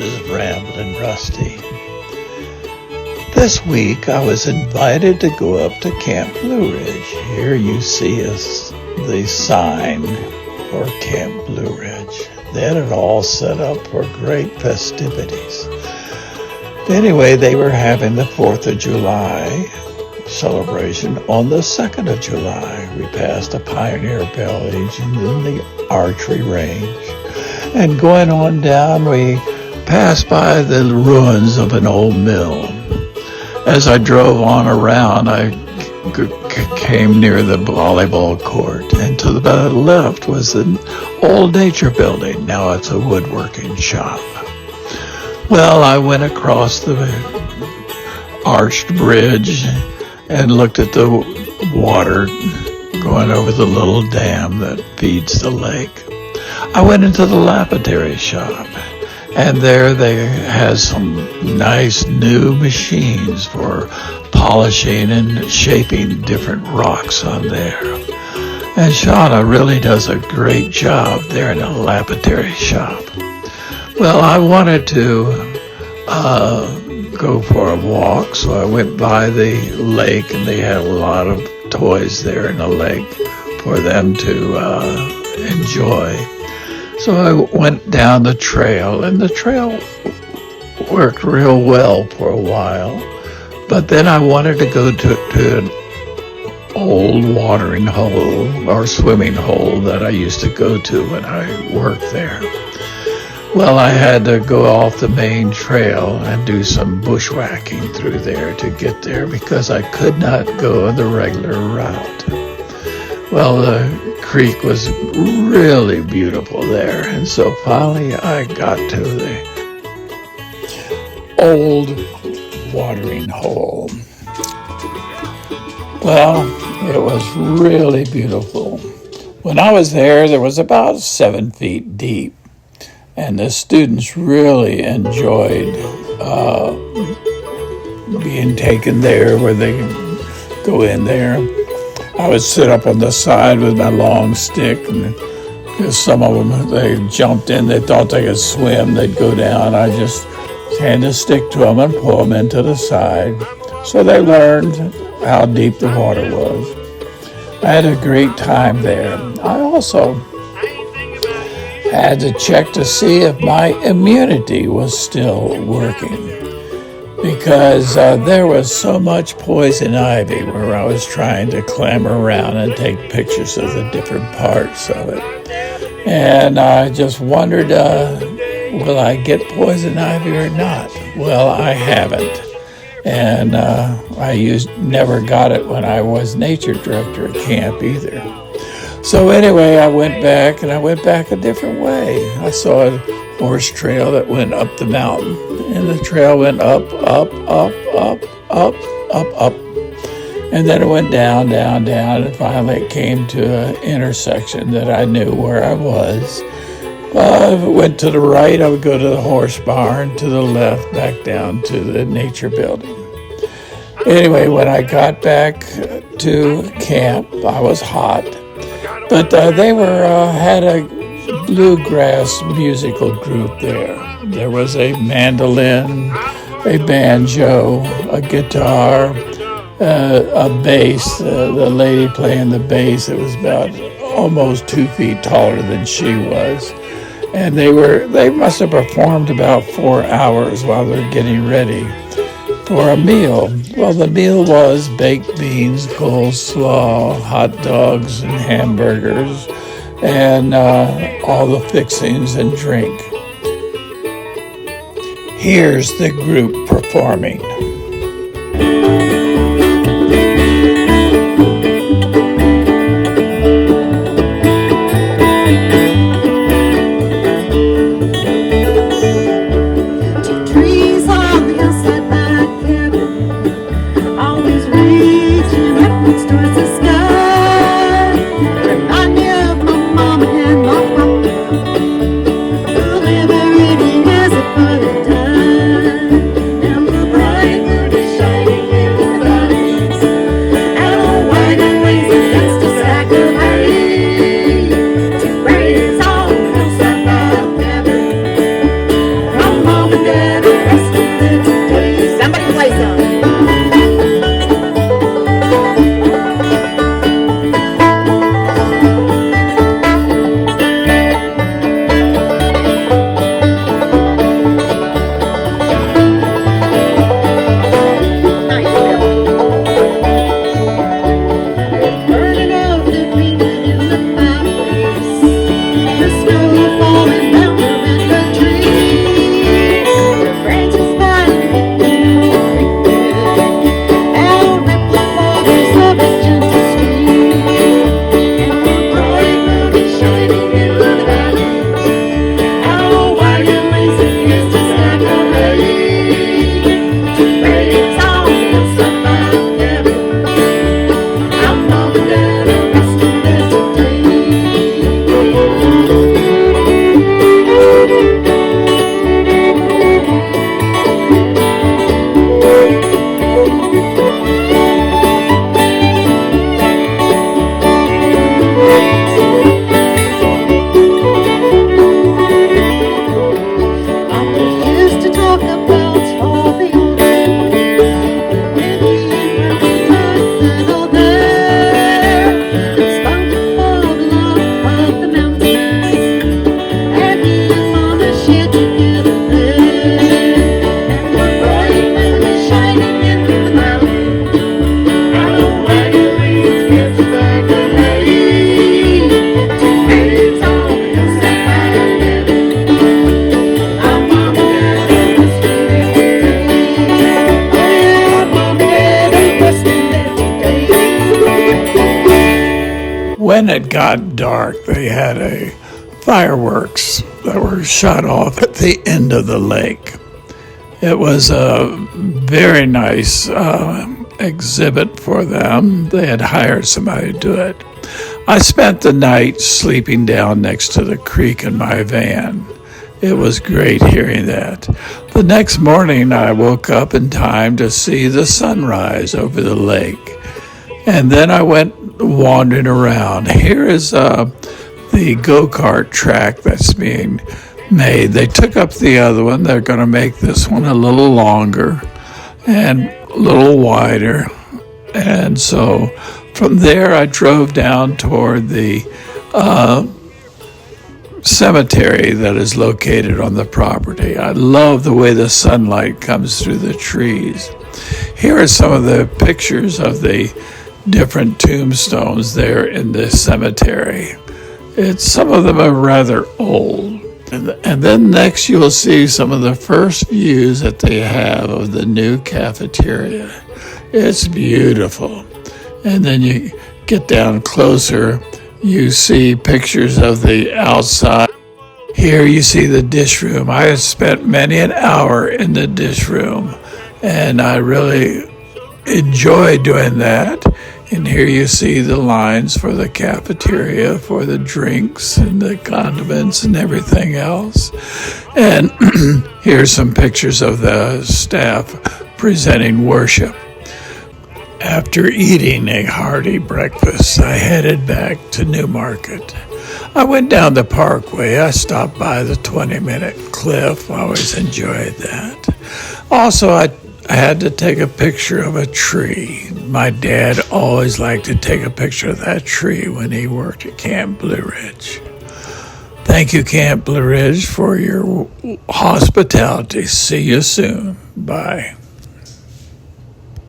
is Ramblin' Rusty. This week I was invited to go up to Camp Blue Ridge. Here you see the sign for Camp Blue Ridge. They had it all set up for great festivities. Anyway, they were having the 4th of July celebration on the 2nd of July. We passed the Pioneer Village and then the archery range. And going on down, we passed by the ruins of an old mill. As I drove on around, I came near the volleyball court, and to the left was an old nature building. Now it's a woodworking shop. Well, I went across the arched bridge and looked at the water going over the little dam that feeds the lake. I went into the lapidary shop, and there they had some nice new machines for polishing and shaping different rocks on there. And Shauna really does a great job there in the lapidary shop. Well, I wanted to go for a walk, so I went by the lake, and they had a lot of toys there in the lake for them to enjoy. So I went down the trail, and the trail worked real well for a while. But then I wanted to go to an old watering hole or swimming hole that I used to go to when I worked there. Well, I had to go off the main trail and do some bushwhacking through there to get there because I could not go the regular route. Well, the creek was really beautiful there, and so finally I got to the old watering hole. Well, it was really beautiful. When I was there was about 7 feet deep, and the students really enjoyed being taken there where they could go in there. I would sit up on the side with my long stick, and because some of them, they jumped in, they thought they could swim, they'd go down. I just hand a stick to them and pull them into the side. So they learned how deep the water was. I had a great time there. I also had to check to see if my immunity was still working, because there was so much poison ivy where I was trying to climb around and take pictures of the different parts of it. And I just wondered, will I get poison ivy or not? Well, I haven't. And I never got it when I was nature director at camp either. So anyway, I went back a different way. I saw a horse trail that went up the mountain, and the trail went up, up, up, up, up, up, up. And then it went down, down, down, and finally it came to an intersection that I knew where I was. If I went to the right, I would go to the horse barn, to the left, back down to the nature building. Anyway, when I got back to camp, I was hot. But they had a bluegrass musical group there. There was a mandolin, a banjo, a guitar, a bass. The lady playing the bass, it was about almost 2 feet taller than she was. And they must have performed about 4 hours while they're getting ready for a meal. Well, the meal was baked beans, coleslaw, hot dogs, and hamburgers, and all the fixings and drink. Here's the group performing. Bright when it got dark, they had a fireworks that were shot off at the end of the lake. It was a very nice exhibit for them. They had hired somebody to do it. I spent the night sleeping down next to the creek in my van. It was great hearing that. The next morning, I woke up in time to see the sunrise over the lake. And then I went wandering around. Here is the go-kart track that's being made. They took up the other one. They're going to make this one a little longer and a little wider. And so from there, I drove down toward the cemetery that is located on the property. I love the way the sunlight comes through the trees. Here are some of the pictures of the different tombstones there in this cemetery. Some of them are rather old. And then next you'll see some of the first views that they have of the new cafeteria. It's beautiful. And then you get down closer, you see pictures of the outside. Here you see the dish room. I have spent many an hour in the dish room, and I really enjoy doing that. And here you see the lines for the cafeteria, for the drinks and the condiments and everything else. And here's some pictures of the staff presenting worship. After eating a hearty breakfast, I headed back to Newmarket. I went down the Parkway. I stopped by the 20-minute cliff. I always enjoyed that. Also, I had to take a picture of a tree. My dad always liked to take a picture of that tree when he worked at Camp Blue Ridge. Thank you, Camp Blue Ridge, for your hospitality. See you soon. Bye.